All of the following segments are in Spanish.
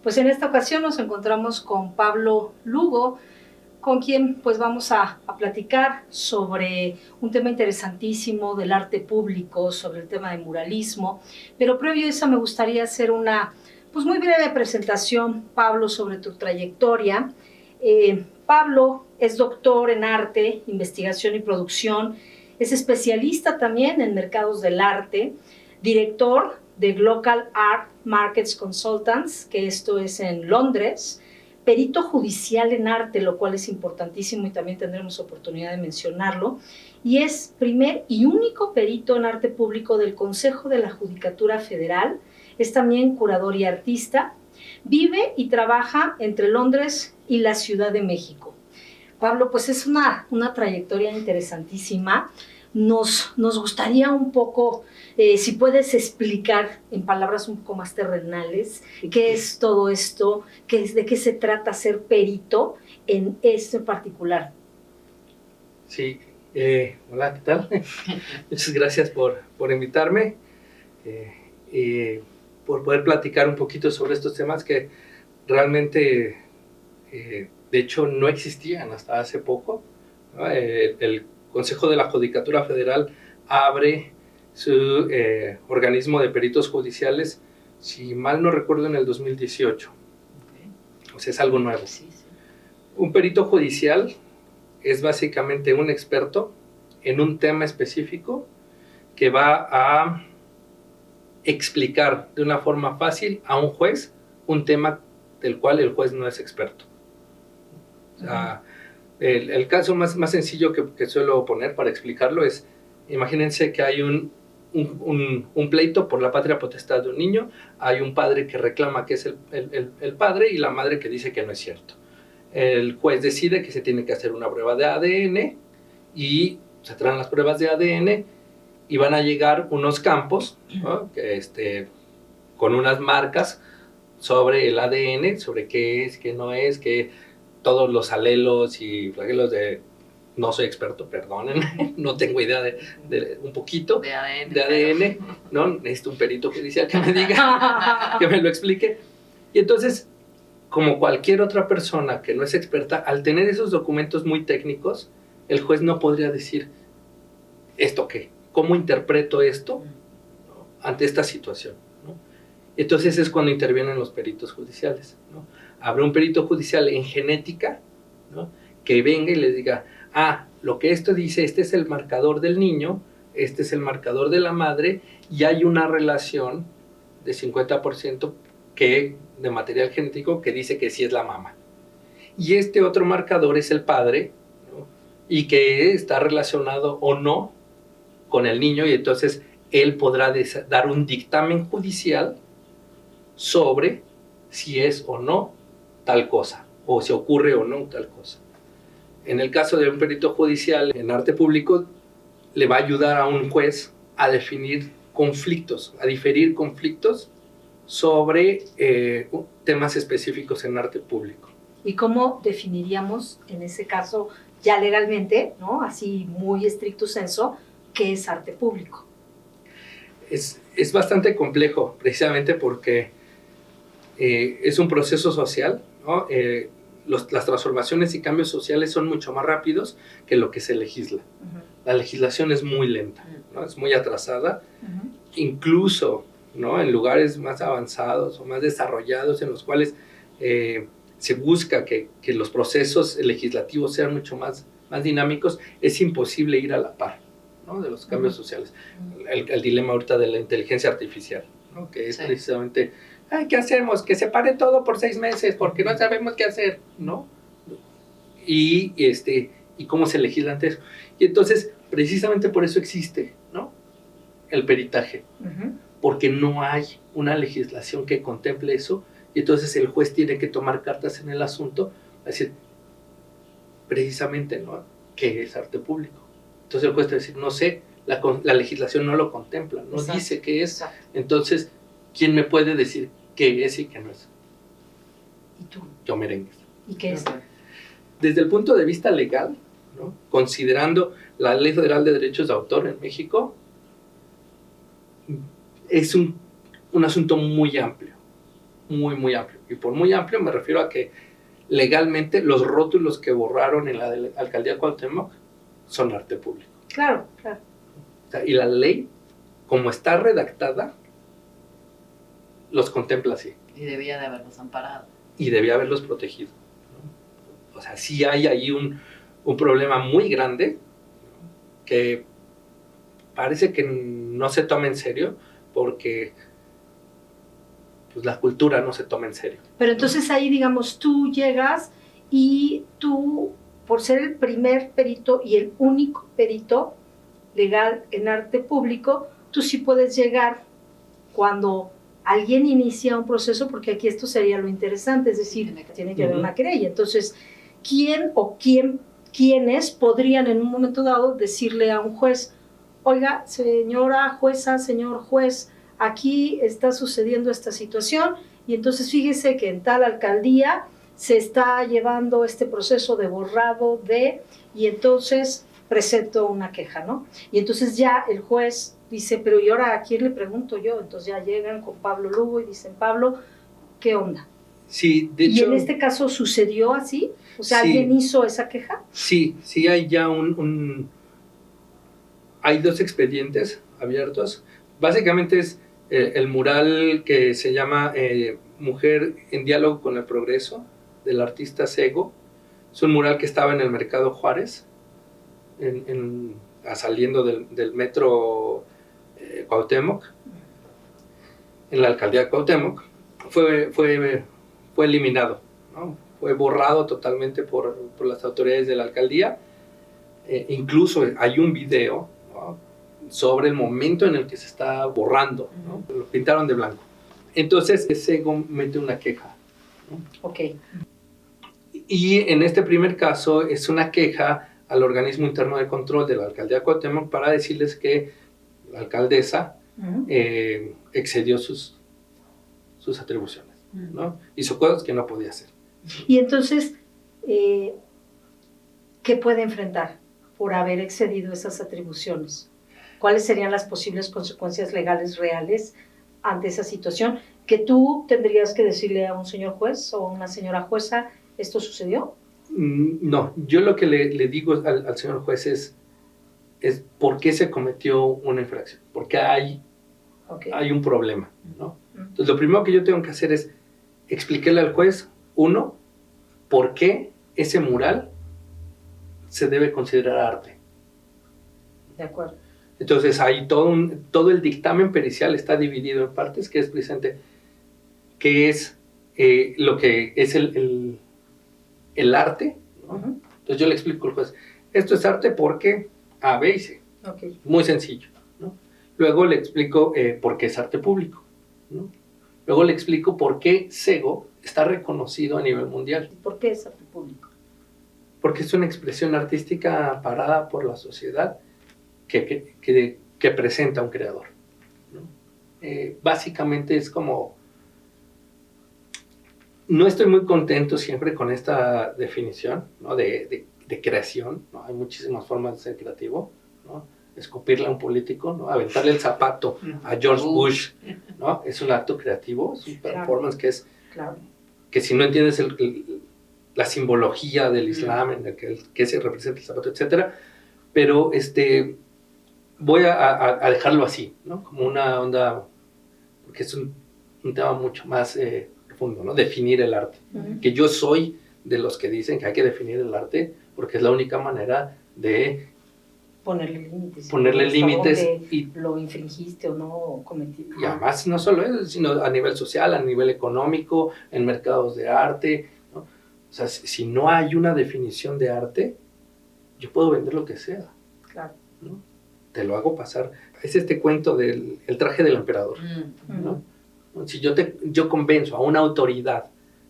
Pues en esta ocasión nos encontramos con Pablo Lugo, con quien pues vamos a platicar sobre un tema interesantísimo del arte público, sobre el tema de muralismo, pero previo a eso me gustaría hacer una pues muy breve presentación, Pablo, sobre tu trayectoria. Pablo es doctor en arte, investigación y producción, es especialista también en mercados del arte, director de Global Art Markets Consultants, que esto es en Londres, perito judicial en arte, lo cual es importantísimo y también tendremos oportunidad de mencionarlo, y es primer y único perito en arte público del Consejo de la Judicatura Federal, es también curador y artista, vive y trabaja entre Londres y la Ciudad de México. Pablo, pues es una trayectoria interesantísima. Nos gustaría un poco, si puedes explicar en palabras un poco más terrenales, qué es todo esto, de qué se trata ser perito en esto en particular. Sí, hola, ¿qué tal? Muchas gracias por invitarme y por poder platicar un poquito sobre estos temas que realmente, de hecho, no existían hasta hace poco, ¿no? El Consejo de la Judicatura Federal abre su organismo de peritos judiciales, si mal no recuerdo, en el 2018. O sea, es algo nuevo. Sí. Un perito judicial es básicamente un experto en un tema específico que va a explicar de una forma fácil a un juez un tema del cual el juez no es experto. O sea, el caso más sencillo que suelo poner para explicarlo es, imagínense que hay un pleito por la patria potestad de un niño, hay un padre que reclama que es el padre y la madre que dice que no es cierto. El juez decide que se tiene que hacer una prueba de ADN y se traen las pruebas de ADN y van a llegar unos campos, ¿no? Con unas marcas sobre el ADN, sobre qué es, qué no es, que todos los alelos y flagelos de... No soy experto, perdónenme, no tengo idea de un poquito de ADN, ¿no? Necesito un perito judicial que me diga, que me lo explique. Y entonces, como cualquier otra persona que no es experta, al tener esos documentos muy técnicos, el juez no podría decir, ¿esto qué? ¿Cómo interpreto esto, ¿no? Ante esta situación, ¿no? Entonces es cuando intervienen los peritos judiciales, ¿no? Habrá un perito judicial en genética, ¿no? Que venga y le diga, lo que esto dice, este es el marcador del niño, este es el marcador de la madre, y hay una relación de 50% de material genético que dice que sí es la mamá. Y este otro marcador es el padre, ¿no? Y que está relacionado o no con el niño, y entonces él podrá dar un dictamen judicial sobre si es o no tal cosa, o si ocurre o no tal cosa. En el caso de un perito judicial en arte público, le va a ayudar a un juez a definir conflictos, a diferir conflictos sobre temas específicos en arte público. ¿Y cómo definiríamos, en ese caso, ya legalmente, ¿no? Así muy estricto senso, qué es arte público? Es bastante complejo, precisamente porque es un proceso social, ¿no? Las transformaciones y cambios sociales son mucho más rápidos que lo que se legisla. La legislación es muy lenta, ¿no? Es muy atrasada. Incluso, ¿no? En lugares más avanzados o más desarrollados en los cuales se busca que los procesos legislativos sean mucho más dinámicos, es imposible ir a la par, ¿no? De los cambios sociales. El dilema ahorita de la inteligencia artificial, ¿no? Que es precisamente, ¿qué hacemos? Que se pare todo por 6 meses porque no sabemos qué hacer, ¿no? Y cómo se legisla ante eso. Y entonces, precisamente por eso existe, ¿no? El peritaje. Porque no hay una legislación que contemple eso, y entonces el juez tiene que tomar cartas en el asunto, a decir, precisamente, ¿no? ¿Qué es arte público? Entonces el juez te va a decir, no sé, la legislación no lo contempla, no dice qué es. Entonces, ¿quién me puede decir qué es y qué no es? ¿Y tú? Yo, merengues. ¿Y qué es? Desde el punto de vista legal, ¿no? Considerando la Ley Federal de Derechos de Autor en México, es un asunto muy amplio. muy, muy amplio. Y por muy amplio me refiero a que legalmente los rótulos que borraron en la alcaldía Cuauhtémoc son arte público. Claro, claro. O sea, y la ley, como está redactada, los contempla así. Y debía de haberlos amparado. Y debía haberlos protegido, ¿no? O sea, sí hay ahí un problema muy grande que parece que no se toma en serio porque pues, la cultura no se toma en serio. Pero entonces ahí, digamos, tú llegas y tú, por ser el primer perito y el único perito legal en arte público, tú sí puedes llegar cuando alguien inicia un proceso, porque aquí esto sería lo interesante, es decir, tiene que haber una querella. Entonces, ¿quién o quiénes podrían en un momento dado decirle a un juez, oiga, señora jueza, señor juez, aquí está sucediendo esta situación y entonces fíjese que en tal alcaldía se está llevando este proceso de borrado y entonces presento una queja, ¿no? Y entonces ya el juez dice, pero ¿y ahora a quién le pregunto yo? Entonces ya llegan con Pablo Lugo y dicen, Pablo, ¿qué onda? Sí, de hecho, ¿y en este caso sucedió así? O sea, sí. ¿alguien hizo esa queja? Sí, hay ya hay 2 expedientes abiertos. Básicamente es el mural que se llama Mujer en diálogo con el progreso, del artista Sego. Es un mural que estaba en el Mercado Juárez, saliendo del metro Cuauhtémoc, en la alcaldía de Cuauhtémoc. Fue eliminado, ¿no? Fue borrado totalmente por las autoridades de la alcaldía. Incluso hay un video, ¿no?, sobre el momento en el que se está borrando, ¿no? Lo pintaron de blanco. Entonces, Sego mete una queja, ¿no? Ok. Y en este primer caso es una queja al organismo interno de control de la alcaldía de Cuauhtémoc para decirles que la alcaldesa excedió sus atribuciones, ¿no? Hizo cosas que no podía hacer. Y entonces, ¿qué puede enfrentar por haber excedido esas atribuciones? ¿Cuáles serían las posibles consecuencias legales reales ante esa situación? ¿Que tú tendrías que decirle a un señor juez o a una señora jueza, ¿esto sucedió? No, yo lo que le digo al señor juez es por qué se cometió una infracción, porque hay un problema, ¿no? Entonces, lo primero que yo tengo que hacer es explicarle al juez, uno, por qué ese mural se debe considerar arte. De acuerdo. Entonces, ahí todo el dictamen pericial está dividido en partes, que es precisamente qué es lo que es el arte, ¿no? Entonces, yo le explico al juez, esto es arte porque A, B y C. Okay. Muy sencillo, ¿no? Luego le explico por qué es arte público, ¿no? Luego le explico por qué Sego está reconocido a nivel mundial. ¿Por qué es arte público? Porque es una expresión artística parada por la sociedad que presenta a un creador, ¿no? Básicamente es como... No estoy muy contento siempre con esta definición, ¿no?, de creación, ¿no? Hay muchísimas formas de ser creativo, ¿no? Escupirle a un político, ¿no? Aventarle el zapato a George Bush, ¿no? Es un acto creativo, es un performance que es... Claro. Que si no entiendes la simbología del Islam, en el que se representa el zapato, etcétera, pero voy a dejarlo así, ¿no? Como una onda, porque es un tema mucho más profundo, ¿no? Definir el arte. Que yo soy de los que dicen que hay que definir el arte porque es la única manera de ponerle límites y lo infringiste o no cometiste. Y además no solo eso, sino a nivel social, a nivel económico, en mercados de arte, ¿no? O sea, si no hay una definición de arte, yo puedo vender lo que sea. Claro. ¿No? Te lo hago pasar. Es este cuento del el traje del emperador, ¿no? Si yo convenzo a una autoridad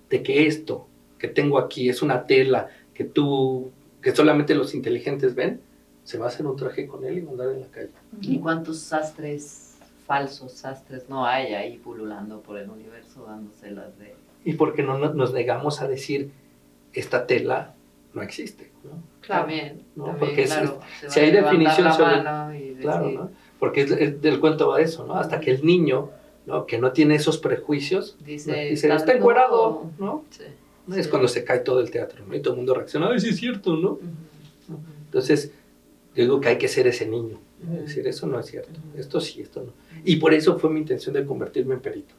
de que esto que tengo aquí es una tela que solamente los inteligentes ven, se va a hacer un traje con él y mandar en la calle. ¿Y cuántos falsos sastres no hay ahí pululando por el universo dándoselas de...? Y porque no nos negamos a decir, esta tela no existe, ¿no? Claro. ¿no? También, porque claro, si hay definición sobre... Claro, ¿no? Porque del cuento va de eso, ¿no? Hasta que el niño ¿no? Que no tiene esos prejuicios. Dice, está encuerado, ¿no? Sí, ¿no? Es cuando se cae todo el teatro, ¿no? Y todo el mundo reacciona, ¡ay, sí es cierto!, ¿no? Entonces, digo que hay que ser ese niño. Es decir, eso no es cierto. Esto sí, esto no. Y por eso fue mi intención de convertirme en perito,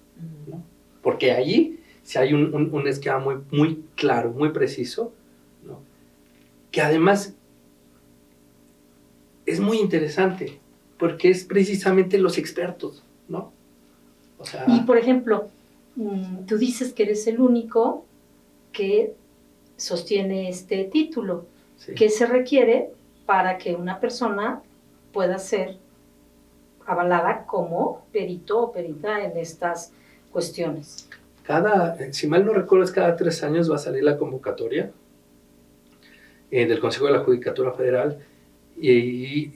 ¿no? Porque allí sí hay un esquema muy, muy claro, muy preciso, ¿no? Que además es muy interesante, porque es precisamente los expertos, ¿no? O sea, y, por ejemplo, tú dices que eres el único que sostiene este título. sí. ¿Qué se requiere para que una persona pueda ser avalada como perito o perita en estas cuestiones? Si mal no recuerdo, es cada 3 años va a salir la convocatoria del Consejo de la Judicatura Federal y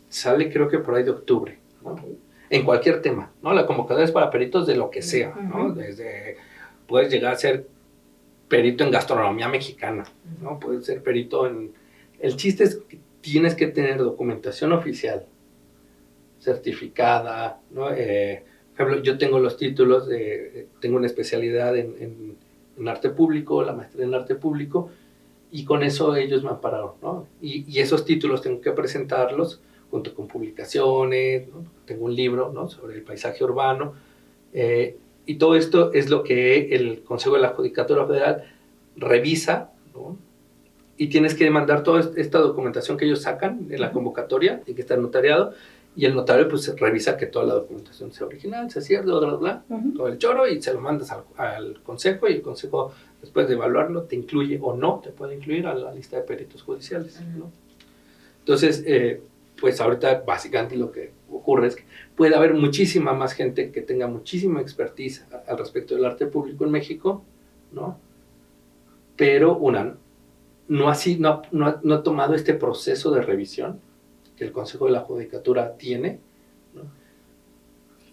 sale, creo que por ahí de octubre, ¿no? Okay. En cualquier tema, ¿no? La convocatoria es para peritos de lo que sea, ¿no? Puedes llegar a ser perito en gastronomía mexicana, ¿no? Puedes ser perito en... El chiste es que tienes que tener documentación oficial, certificada, ¿no? Por ejemplo, yo tengo los títulos, tengo una especialidad en arte público, la maestría en arte público, y con eso ellos me ampararon, ¿no? Y esos títulos tengo que presentarlos junto con publicaciones, ¿no? Tengo un libro, ¿no? Sobre el paisaje urbano, y todo esto es lo que el Consejo de la Judicatura Federal revisa, ¿no? Y tienes que mandar toda esta documentación que ellos sacan en la convocatoria, tiene que estar notariado, y el notario pues revisa que toda la documentación sea original, sea cierta, bla, bla, bla, todo el choro, y se lo mandas al consejo, y el consejo, después de evaluarlo, te incluye o no, te puede incluir a la lista de peritos judiciales, ¿no? Entonces, pues ahorita básicamente lo que ocurre es que puede haber muchísima más gente que tenga muchísima expertise al respecto del arte público en México, ¿no? Pero no ha tomado este proceso de revisión que el Consejo de la Judicatura tiene, ¿no?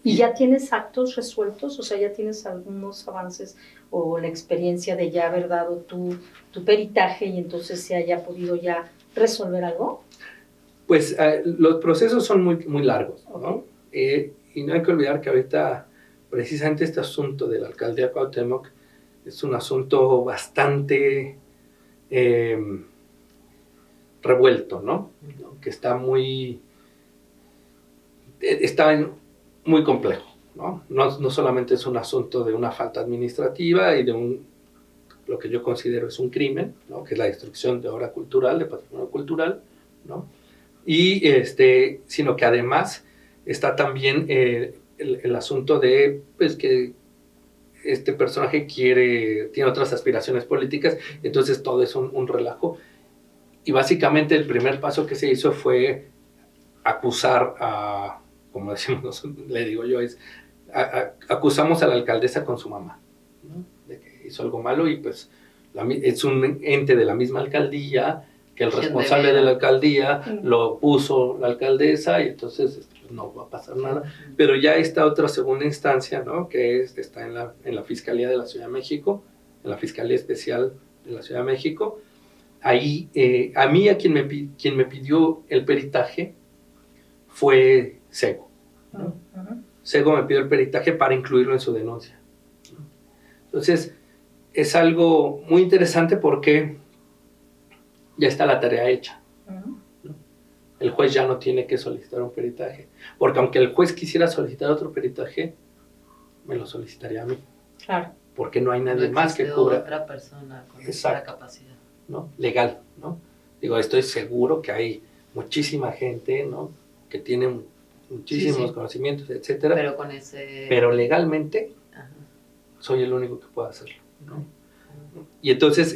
¿Y ya tienes actos resueltos? O sea, ¿ya tienes algunos avances o la experiencia de ya haber dado tu peritaje y entonces se haya podido ya resolver algo? Pues los procesos son muy, muy largos, ¿no? Okay. Y no hay que olvidar que ahorita precisamente este asunto de la alcaldía Cuauhtémoc es un asunto bastante revuelto, ¿no? Que está muy complejo, ¿no? No solamente es un asunto de una falta administrativa y de lo que yo considero es un crimen, ¿no? Que es la destrucción de obra cultural, de patrimonio cultural, ¿no? Y sino que además está también el asunto de pues, que este personaje tiene otras aspiraciones políticas, entonces todo es un relajo. Y básicamente el primer paso que se hizo fue acusar como decimos, le digo yo, acusamos a la alcaldesa con su mamá, ¿no? De que hizo algo malo y pues es un ente de la misma alcaldía, que el responsable de la alcaldía lo puso la alcaldesa y entonces pues, no va a pasar nada. Pero ya esta otra segunda instancia, ¿no? Que está en la Fiscalía de la Ciudad de México, en la Fiscalía Especial de la Ciudad de México. Ahí, a mí, quien me pidió el peritaje fue Sego, ¿no? Sego me pidió el peritaje para incluirlo en su denuncia, ¿no? Entonces, es algo muy interesante porque ya está la tarea hecha, ¿no? El juez ya no tiene que solicitar un peritaje, porque aunque el juez quisiera solicitar otro peritaje, me lo solicitaría a mí. Claro. Porque no hay nadie más que cubra. Otra persona con esa capacidad, ¿no? Legal, ¿no? Digo, estoy seguro que hay muchísima gente, ¿no? Que tiene muchísimos conocimientos, etcétera. Pero legalmente soy el único que puede hacerlo, ¿no? Y entonces,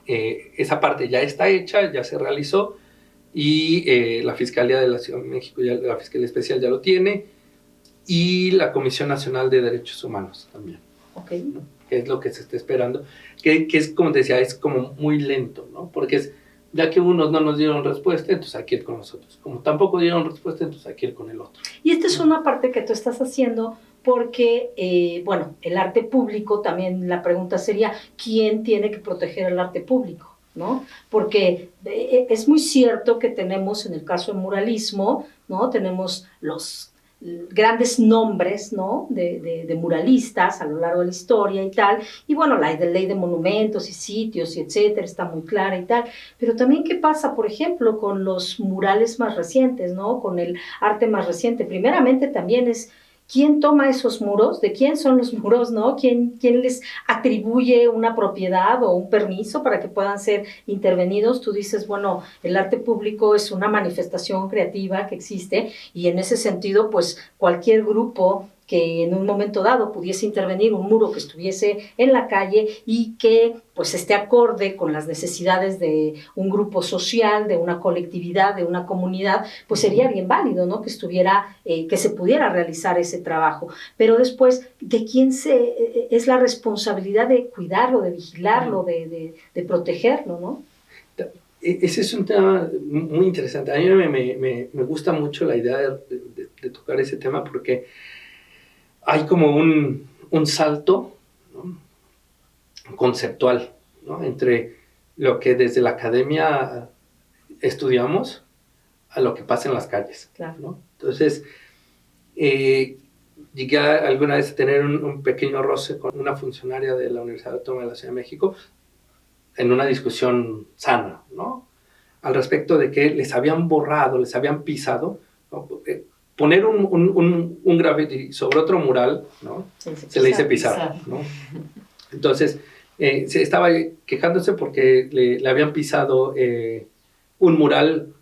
esa parte ya está hecha, ya se realizó, y la Fiscalía de la Ciudad de México, la Fiscalía Especial ya lo tiene, y la Comisión Nacional de Derechos Humanos también. Okay. ¿No? Que es lo que se está esperando, que es como te decía, es como muy lento, ¿no? Porque ya que unos no nos dieron respuesta, entonces hay que ir con nosotros. Como tampoco dieron respuesta, entonces hay que ir con el otro. Y esta es una parte que tú estás haciendo porque, bueno, el arte público, también la pregunta sería, ¿quién tiene que proteger el arte público? ¿No? Porque es muy cierto que tenemos, en el caso del muralismo, ¿no? Tenemos grandes nombres, ¿no? de muralistas a lo largo de la historia y tal, y bueno, la ley de monumentos y sitios y etcétera está muy clara y tal, pero también qué pasa, por ejemplo, con los murales más recientes, ¿no? Con el arte más reciente. Primeramente también es quién toma esos muros, de quién son los muros, ¿no? ¿Quién les atribuye una propiedad o un permiso para que puedan ser intervenidos? Tú dices, bueno, el arte público es una manifestación creativa que existe y en ese sentido, pues cualquier grupo que en un momento dado pudiese intervenir un muro que estuviese en la calle y que pues esté acorde con las necesidades de un grupo social, de una colectividad, de una comunidad, pues sería bien válido, ¿no? Que estuviera, que se pudiera realizar ese trabajo. Pero después, ¿de quién es la responsabilidad de cuidarlo, de vigilarlo, de protegerlo, ¿no? Ese es un tema muy interesante. A mí me gusta mucho la idea de tocar ese tema porque hay como un salto, ¿no? Conceptual, ¿no? Entre lo que desde la academia estudiamos a lo que pasa en las calles, claro, ¿no? Entonces, llegué alguna vez a tener un pequeño roce con una funcionaria de la Universidad Autónoma de la Ciudad de México en una discusión sana, ¿no? Al respecto de que les habían borrado, les habían pisado, ¿no? Poner un graffiti sobre otro mural, ¿no? Se le dice pisar, ¿no? Entonces, se estaba quejándose porque le habían pisado un mural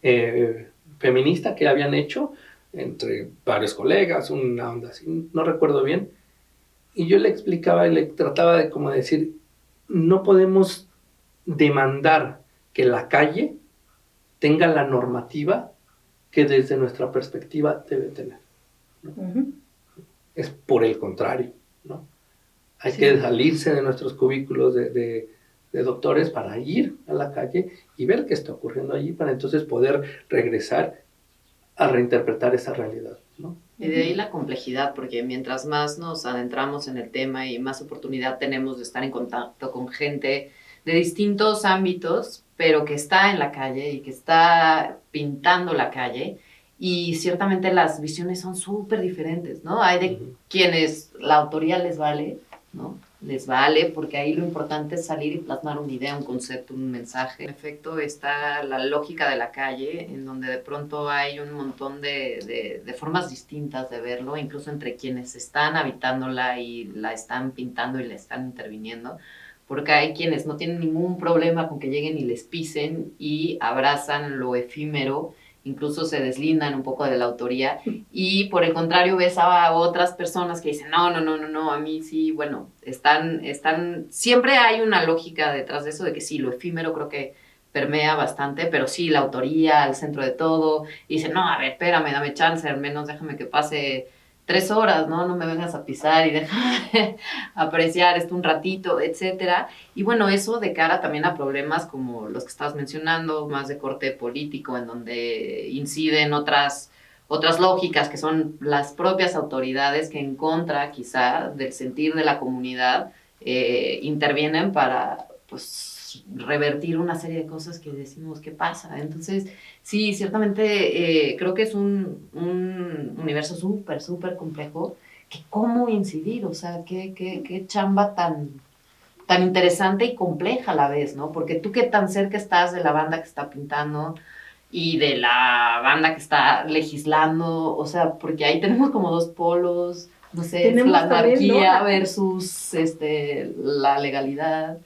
feminista que habían hecho entre varios colegas, una onda así, no recuerdo bien. Y yo le explicaba y le trataba de como decir, no podemos demandar que la calle tenga la normativa que desde nuestra perspectiva debe tener, ¿no? Uh-huh. Es por el contrario, ¿no? Hay que salirse de nuestros cubículos de doctores para ir a la calle y ver qué está ocurriendo allí para entonces poder regresar a reinterpretar esa realidad, ¿no? Y de ahí la complejidad, porque mientras más nos adentramos en el tema y más oportunidad tenemos de estar en contacto con gente de distintos ámbitos, pero que está en la calle y que está pintando la calle, y ciertamente las visiones son súper diferentes, ¿no? Hay de quienes la autoría les vale, ¿no? Les vale, porque ahí lo importante es salir y plasmar una idea, un concepto, un mensaje. En efecto, está la lógica de la calle, en donde de pronto hay un montón de formas distintas de verlo, incluso entre quienes están habitándola y la están pintando y la están interviniendo, porque hay quienes no tienen ningún problema con que lleguen y les pisen y abrazan lo efímero, incluso se deslindan un poco de la autoría, y por el contrario ves a otras personas que dicen, no, a mí sí, bueno, están, siempre hay una lógica detrás de eso, de que sí, lo efímero creo que permea bastante, pero sí, la autoría al centro de todo, y dicen, no, a ver, espérame, dame chance, al menos déjame que pase 3 horas, no me vengas a pisar y déjame apreciar esto un ratito, etcétera. Y bueno, eso de cara también a problemas como los que estabas mencionando, más de corte político, en donde inciden otras lógicas que son las propias autoridades que en contra quizá del sentir de la comunidad intervienen para pues revertir una serie de cosas que decimos que pasa. Entonces, sí, ciertamente creo que es un universo súper, súper complejo, que cómo incidir, o sea, qué chamba tan interesante y compleja a la vez, ¿no? Porque tú qué tan cerca estás de la banda que está pintando y de la banda que está legislando, o sea, porque ahí tenemos como dos polos, no sé, la anarquía también, ¿no? Versus la legalidad.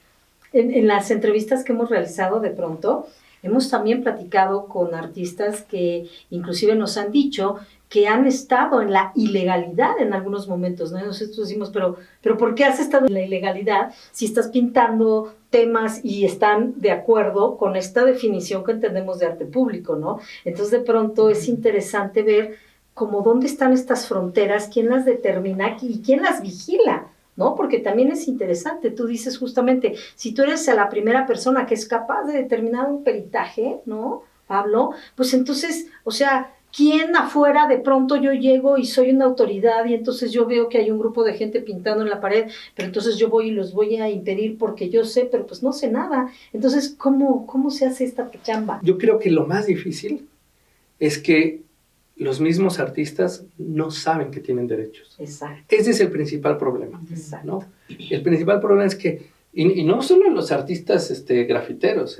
En las entrevistas que hemos realizado de pronto, hemos también platicado con artistas que inclusive nos han dicho que han estado en la ilegalidad en algunos momentos, ¿no? Nosotros decimos, pero ¿por qué has estado en la ilegalidad si estás pintando temas y están de acuerdo con esta definición que entendemos de arte público, ¿no? Entonces, de pronto es interesante ver cómo dónde están estas fronteras, quién las determina y quién las vigila, ¿no? Porque también es interesante, tú dices justamente, si tú eres la primera persona que es capaz de determinar un peritaje, ¿no, Pablo? Pues entonces, o sea, ¿quién afuera de pronto yo llego y soy una autoridad y entonces yo veo que hay un grupo de gente pintando en la pared, pero entonces yo voy y los voy a impedir porque yo sé, pero pues no sé nada? Entonces, ¿cómo se hace esta chamba? Yo creo que lo más difícil es que los mismos artistas no saben que tienen derechos. Exacto. Ese es el principal problema, Exacto. ¿no? El principal problema es que, y no solo los artistas grafiteros,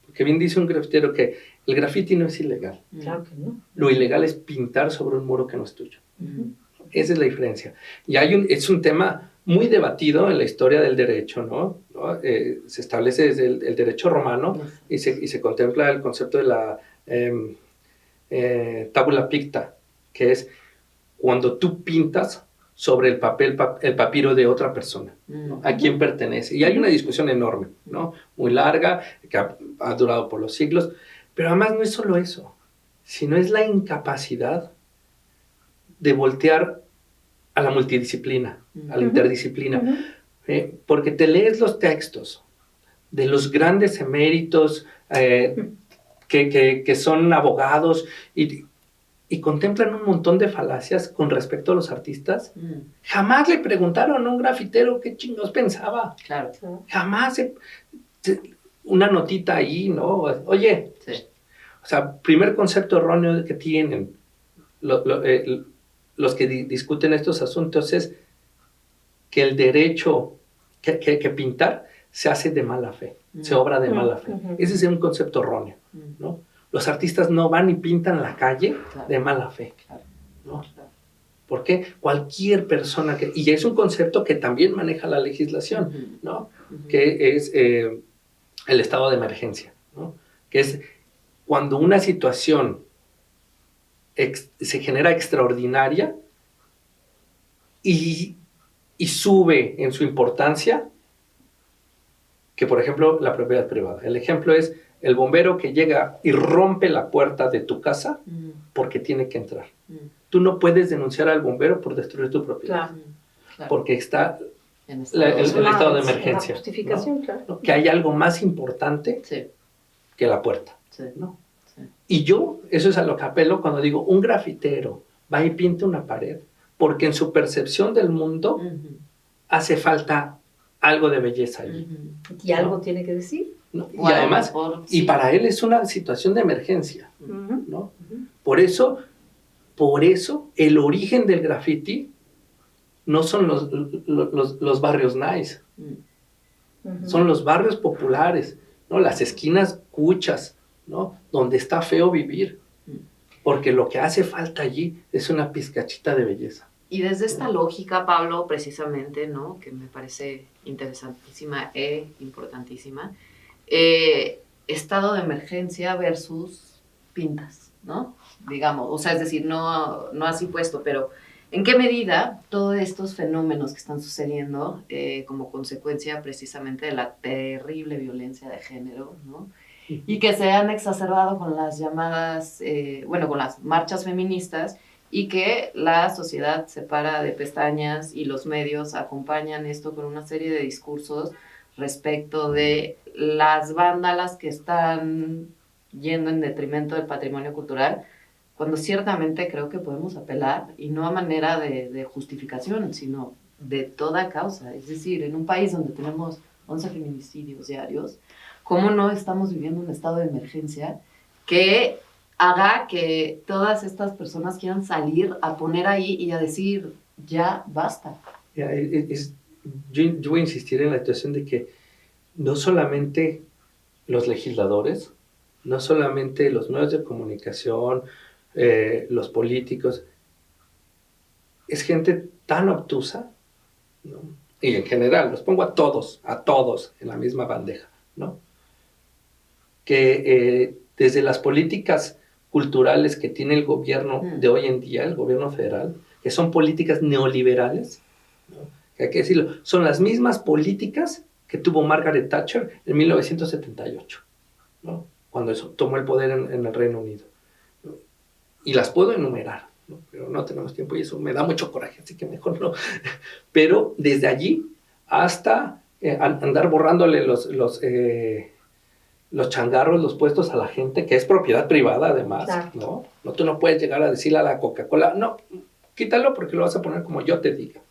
porque bien dice un grafitero que el graffiti no es ilegal. Claro que no. Lo ilegal es pintar sobre un muro que no es tuyo. Ujú. Esa es la diferencia. Y es un tema muy debatido en la historia del derecho, ¿no? Se establece desde el derecho romano y se contempla el concepto de la tabula picta, que es cuando tú pintas sobre el papiro de otra persona, ¿no? A quién pertenece. Y hay una discusión enorme, ¿no? Muy larga, que ha durado por los siglos, pero además no es solo eso, sino es la incapacidad de voltear a la multidisciplina, a la interdisciplina, porque te lees los textos de los grandes eméritos que son abogados y contemplan un montón de falacias con respecto a los artistas. Jamás le preguntaron a un grafitero qué chingados pensaba. Claro. Jamás una notita ahí, ¿no? Oye, Sí. o sea, primer concepto erróneo que tienen los que discuten estos asuntos es que el derecho que pintar se hace de mala fe, se obra de mala fe. Ese es un concepto erróneo, ¿no? Los artistas no van y pintan la calle de mala fe, ¿no? Porque cualquier persona y es un concepto que también maneja la legislación, ¿no? Que es el estado de emergencia, ¿no? Que es cuando una situación se genera extraordinaria y sube en su importancia, que por ejemplo la propiedad privada. El ejemplo es el bombero que llega y rompe la puerta de tu casa porque tiene que entrar. Tú no puedes denunciar al bombero por destruir tu propiedad, Claro. porque está En el estado de emergencia. La justificación, ¿no? claro. ¿No? Que hay algo más importante que la puerta. Sí. ¿No? Sí. Y yo, eso es a lo que apelo cuando digo, un grafitero va y pinta una pared, porque en su percepción del mundo hace falta algo de belleza allí. Y algo tiene que decir. ¿No? Y además, y para él es una situación de emergencia, ¿no? Por eso el origen del graffiti no son los barrios nice, son los barrios populares, ¿no? Las esquinas cuchas, ¿no? Donde está feo vivir, porque lo que hace falta allí es una pizcachita de belleza. Y desde esta lógica, Pablo, precisamente, ¿no? Que me parece interesantísima e importantísima, estado de emergencia versus pintas, ¿no? Digamos, o sea, es decir, no así puesto, pero ¿en qué medida todos estos fenómenos que están sucediendo como consecuencia precisamente de la terrible violencia de género, ¿no? Y que se han exacerbado con las llamadas, con las marchas feministas, y que la sociedad se para de pestañas y los medios acompañan esto con una serie de discursos respecto de las vándalas que están yendo en detrimento del patrimonio cultural, cuando ciertamente creo que podemos apelar, y no a manera de justificación, sino de toda causa. Es decir, en un país donde tenemos 11 feminicidios diarios, ¿cómo no estamos viviendo un estado de emergencia que haga que todas estas personas quieran salir a poner ahí y a decir, ya basta? Yo voy a insistir en la situación de que no solamente los legisladores, no solamente los medios de comunicación, los políticos, es gente tan obtusa, ¿no? Y en general, los pongo a todos en la misma bandeja, ¿no? Que desde las políticas culturales que tiene el gobierno de hoy en día, el gobierno federal, que son políticas neoliberales, ¿no? Que hay que decirlo, son las mismas políticas que tuvo Margaret Thatcher en 1978, ¿no? Cuando tomó el poder en el Reino Unido, ¿no? Y las puedo enumerar, ¿no? Pero no tenemos tiempo y eso me da mucho coraje, así que mejor no. Pero desde allí hasta andar borrándole los changarros, los puestos a la gente, que es propiedad privada además, claro. ¿No? Tú no puedes llegar a decirle a la Coca-Cola, no, quítalo porque lo vas a poner como yo te diga.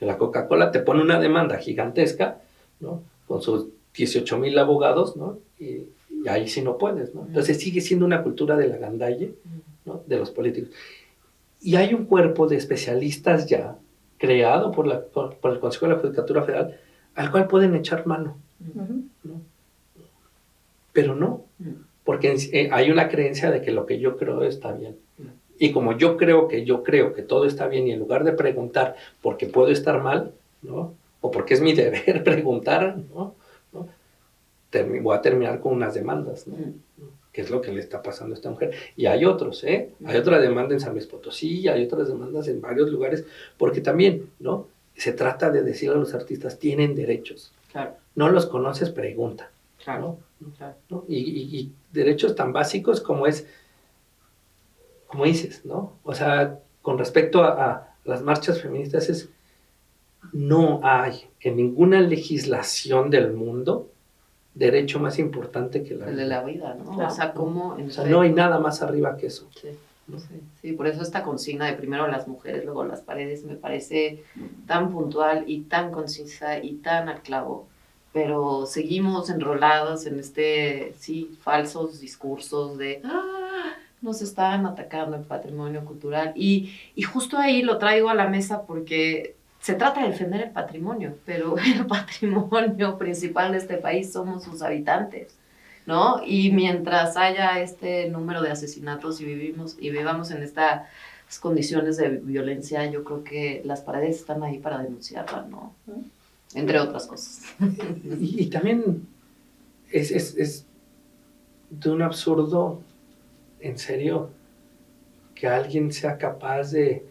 La Coca-Cola te pone una demanda gigantesca, ¿no? Con sus 18,000 abogados, ¿no? Y ahí sí no puedes, ¿no? Entonces sigue siendo una cultura de la gandalle, ¿no? De los políticos. Y hay un cuerpo de especialistas ya creado por el Consejo de la Judicatura Federal al cual pueden echar mano, ¿no? Pero no, porque hay una creencia de que lo que yo creo está bien. Y como yo creo que todo está bien, y en lugar de preguntar por qué puedo estar mal, ¿no? O porque es mi deber preguntar, ¿no? Voy a terminar con unas demandas, ¿no? Que es lo que le está pasando a esta mujer. Y hay otros, ¿eh? Hay otra demanda en San Luis Potosí, hay otras demandas en varios lugares, porque también, ¿no? Se trata de decir a los artistas, tienen derechos. Claro. No los conoces, pregunta. Claro. ¿No? Claro. ¿No? Y derechos tan básicos como dices, ¿no? O sea, con respecto a las marchas feministas, no hay en ninguna legislación del mundo derecho más importante que la vida. El de la vida, ¿no? Claro. O sea, ¿cómo? O sea, no hay nada más arriba que eso. Sí, sí, por eso esta consigna de primero las mujeres, luego las paredes, me parece tan puntual y tan concisa y tan al clavo, pero seguimos enrolados en falsos discursos de nos están atacando el patrimonio cultural y justo ahí lo traigo a la mesa porque se trata de defender el patrimonio, pero el patrimonio principal de este país somos sus habitantes, ¿no? Y mientras haya este número de asesinatos y vivamos en estas condiciones de violencia, yo creo que las paredes están ahí para denunciarla, ¿no? Entre otras cosas. Y también es de un absurdo, en serio, que alguien sea capaz de...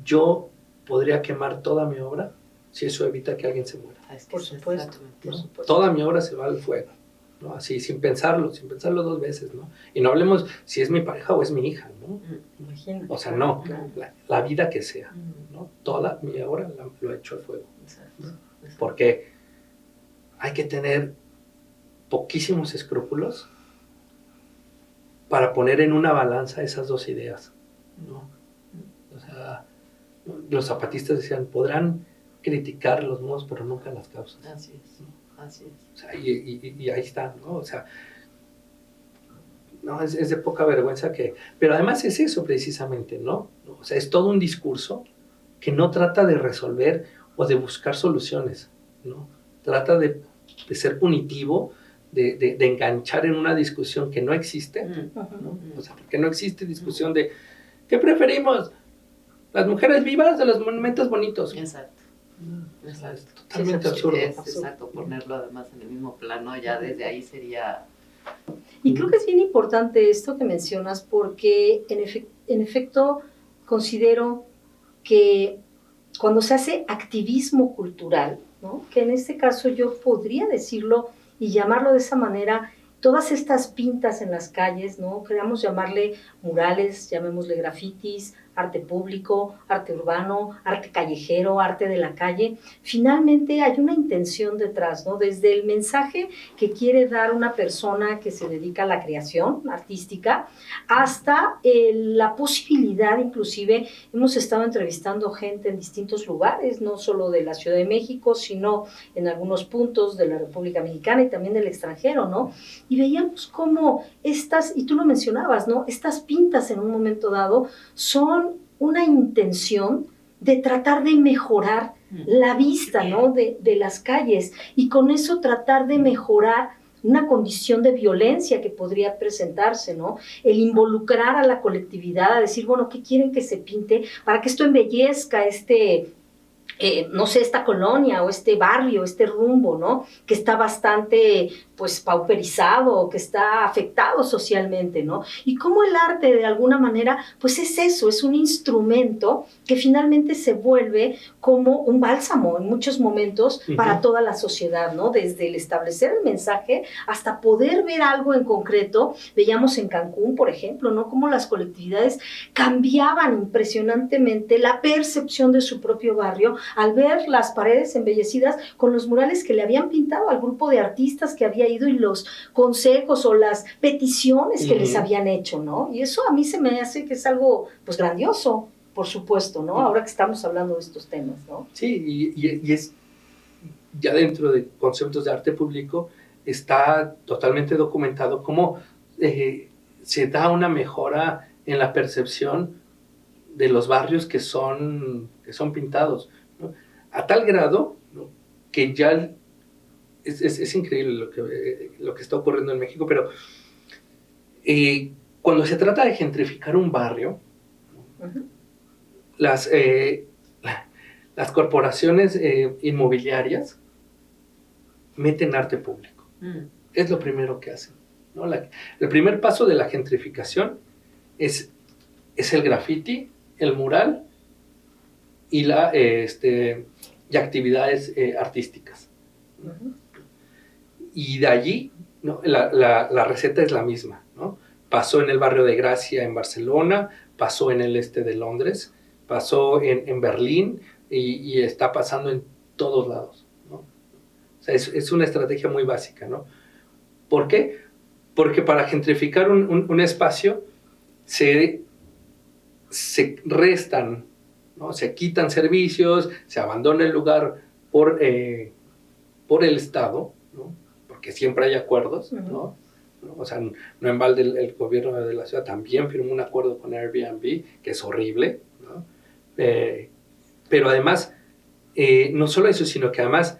Yo podría quemar toda mi obra si eso evita que alguien se muera. Por supuesto, ¿no? por supuesto. Toda mi obra se va al fuego, ¿no? Así, sin pensarlo dos veces, ¿no? Y no hablemos si es mi pareja o es mi hija, ¿no? Imagínate. O sea, no, la vida que sea, ¿no? Toda mi obra lo he hecho al fuego. Exacto. Porque hay que tener poquísimos escrúpulos para poner en una balanza esas dos ideas, ¿no? O sea, los zapatistas decían, podrán criticar los modos, pero nunca las causas. Así es, ¿no? Así es. O sea, y ahí está, ¿no? O sea, no, es de poca vergüenza que... Pero además es eso precisamente, ¿no? O sea, es todo un discurso que no trata de resolver o de buscar soluciones, ¿no? Trata de ser punitivo, de enganchar en una discusión que no existe, ¿no? O sea, porque no existe discusión de ¿qué preferimos? ¿Las mujeres vivas o los monumentos bonitos? Exacto. Exacto. Es totalmente absurdo. Exacto, ponerlo además en el mismo plano, ya desde ahí sería... Y creo que es bien importante esto que mencionas porque en efecto considero que cuando se hace activismo cultural, ¿no? Que en este caso yo podría decirlo y llamarlo de esa manera, todas estas pintas en las calles, ¿no? Queramos llamarle murales, llamémosle grafitis, arte público, arte urbano, arte callejero, arte de la calle. Finalmente hay una intención detrás, ¿no? Desde el mensaje que quiere dar una persona que se dedica a la creación artística hasta la posibilidad, inclusive, hemos estado entrevistando gente en distintos lugares, no solo de la Ciudad de México, sino en algunos puntos de la República Mexicana y también del extranjero, ¿no? Y veíamos cómo estas, y tú lo mencionabas, ¿no? Estas pintas en un momento dado son una intención de tratar de mejorar la vista, ¿no? de las calles y con eso tratar de mejorar una condición de violencia que podría presentarse, ¿no? El involucrar a la colectividad, a decir, bueno, ¿qué quieren que se pinte para que esto embellezca no sé, esta colonia o este barrio, este rumbo, ¿no? Que está bastante, pues, pauperizado, que está afectado socialmente, ¿no? Y cómo el arte, de alguna manera, pues es eso, es un instrumento que finalmente se vuelve como un bálsamo en muchos momentos para toda la sociedad, ¿no? Desde el establecer el mensaje hasta poder ver algo en concreto. Veíamos en Cancún, por ejemplo, ¿no? Cómo las colectividades cambiaban impresionantemente la percepción de su propio barrio al ver las paredes embellecidas con los murales que le habían pintado al grupo de artistas que había ido y los consejos o las peticiones que les habían hecho, ¿no? Y eso a mí se me hace que es algo, pues, grandioso, por supuesto, ¿no? Ahora que estamos hablando de estos temas, ¿no? Sí, y es ya dentro de conceptos de arte público está totalmente documentado cómo se da una mejora en la percepción de los barrios que son pintados, ¿no? A tal grado, ¿no?, que ya es increíble lo que está ocurriendo en México, pero cuando se trata de gentrificar un barrio, uh-huh, las corporaciones inmobiliarias meten arte público. Es lo primero que hacen, ¿no? El primer paso de la gentrificación es el graffiti, el mural y y actividades artísticas. Uh-huh. Y de allí, ¿no?, la receta es la misma, ¿no? Pasó en el barrio de Gracia en Barcelona, pasó en el este de Londres, pasó en Berlín y está pasando en todos lados, ¿no? O sea, es una estrategia muy básica, ¿no? ¿Por qué? Porque para gentrificar un espacio se restan, ¿no?, se quitan servicios, se abandona el lugar por el Estado, ¿no?, porque siempre hay acuerdos, ¿no? O sea, no en balde el gobierno de la ciudad también firmó un acuerdo con Airbnb, que es horrible, ¿no? Pero además, no solo eso, sino que además,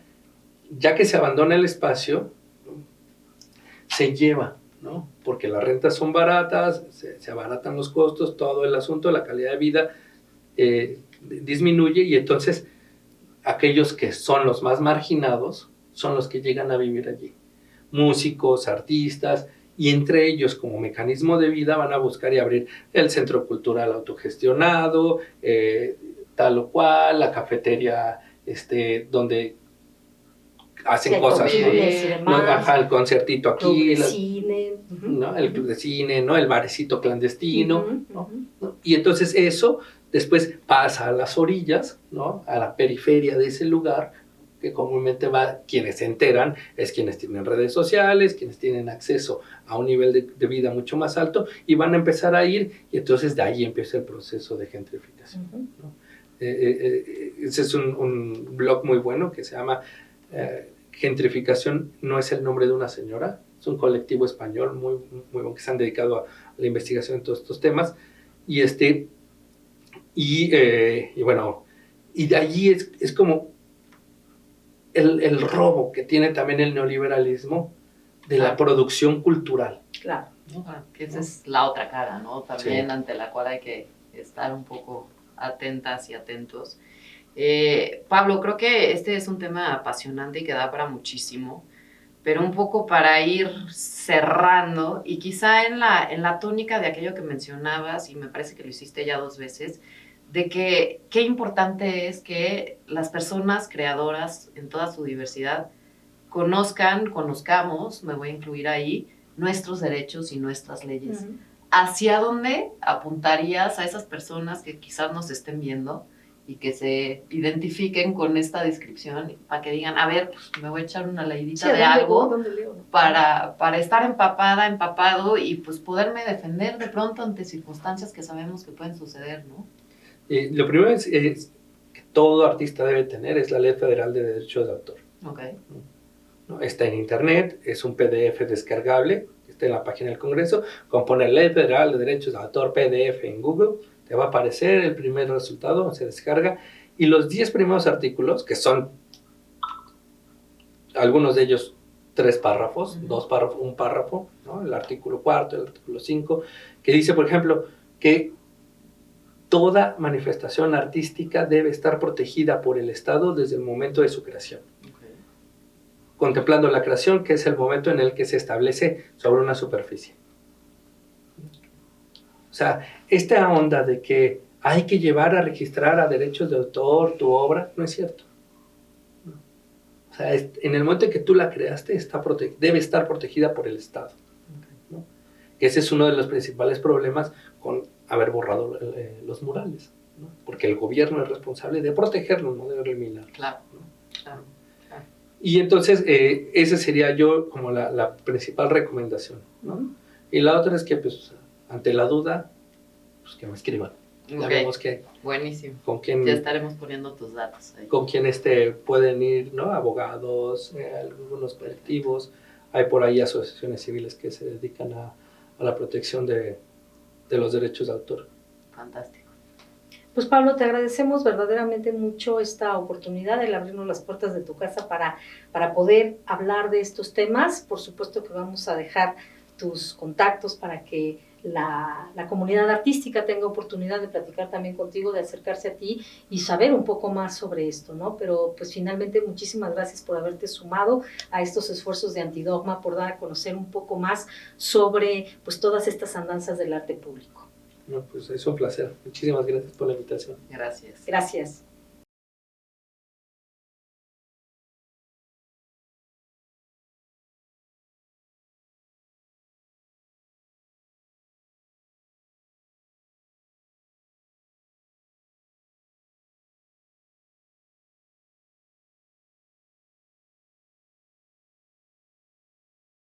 ya que se abandona el espacio, ¿no?, se lleva, ¿no?, porque las rentas son baratas, se abaratan los costos, todo el asunto, la calidad de vida disminuye, y entonces aquellos que son los más marginados son los que llegan a vivir allí. Músicos, artistas, y entre ellos, como mecanismo de vida, van a buscar y abrir el centro cultural autogestionado, tal o cual, la cafetería donde hacen cosas, ¿no? Ajá, el concertito aquí, cine, ¿no?, el club de cine, ¿no?, el barecito clandestino, ¿no? Y entonces eso después pasa a las orillas, ¿no?, a la periferia de ese lugar, que comúnmente va, quienes se enteran, es quienes tienen redes sociales, quienes tienen acceso a un nivel de vida mucho más alto, y van a empezar a ir, y entonces de ahí empieza el proceso de gentrificación, ¿no? Ese es un blog muy bueno que se llama Gentrificación no es el nombre de una señora, es un colectivo español muy, muy bueno que se han dedicado a la investigación de todos estos temas, y bueno, y de allí es como el robo que tiene también el neoliberalismo de la producción cultural. Claro. Que esa es la otra cara, ¿no? También ante la cual hay que estar un poco atentas y atentos. Pablo, creo que este es un tema apasionante y que da para muchísimo, pero un poco para ir cerrando, y quizá en la tónica de aquello que mencionabas, y me parece que lo hiciste ya 2 veces, de que qué importante es que las personas creadoras en toda su diversidad conozcamos, me voy a incluir ahí, nuestros derechos y nuestras leyes. Uh-huh. ¿Hacia dónde apuntarías a esas personas que quizás nos estén viendo y que se identifiquen con esta descripción para que digan, a ver, pues me voy a echar una leidita de algo para estar empapado y pues poderme defender de pronto ante circunstancias que sabemos que pueden suceder, ¿no? Lo primero es que todo artista debe tener es la Ley Federal de Derechos de Autor. Okay. ¿No? Está en internet, es un PDF descargable, está en la página del Congreso, con poner Ley Federal de Derechos de Autor PDF en Google, te va a aparecer el primer resultado, se descarga, y los 10 primeros artículos, que son algunos de ellos 3 párrafos, uh-huh, 2 párrafos, un párrafo, ¿no?, el artículo 4, el artículo 5, que dice, por ejemplo, que toda manifestación artística debe estar protegida por el Estado desde el momento de su creación. Okay. Contemplando la creación, que es el momento en el que se establece sobre una superficie. O sea, esta onda de que hay que llevar a registrar a derechos de autor tu obra, no es cierto. O sea, en el momento en que tú la creaste, debe estar protegida por el Estado. Okay. ¿No? Ese es uno de los principales problemas con haber borrado los murales, ¿no? Porque el gobierno es responsable de protegerlos, no de eliminarlos. Claro, ¿no? Claro. Y entonces, esa sería yo como la principal recomendación, ¿no? Uh-huh. Y la otra es que, pues, ante la duda, pues que me escriban. Okay. Ya vemos que... Buenísimo. Con quién, ya estaremos poniendo tus datos ahí. Con quién pueden ir, ¿no? Abogados, algunos colectivos. Hay por ahí asociaciones civiles que se dedican a la protección de de los derechos de autor. Fantástico. Pues Pablo, te agradecemos verdaderamente mucho esta oportunidad de abrirnos las puertas de tu casa para poder hablar de estos temas. Por supuesto que vamos a dejar tus contactos para que la comunidad artística tenga oportunidad de platicar también contigo, de acercarse a ti y saber un poco más sobre esto, ¿no? Pero pues finalmente muchísimas gracias por haberte sumado a estos esfuerzos de Antidogma, por dar a conocer un poco más sobre pues todas estas andanzas del arte público. No, pues es un placer. Muchísimas gracias por la invitación. Gracias. Gracias.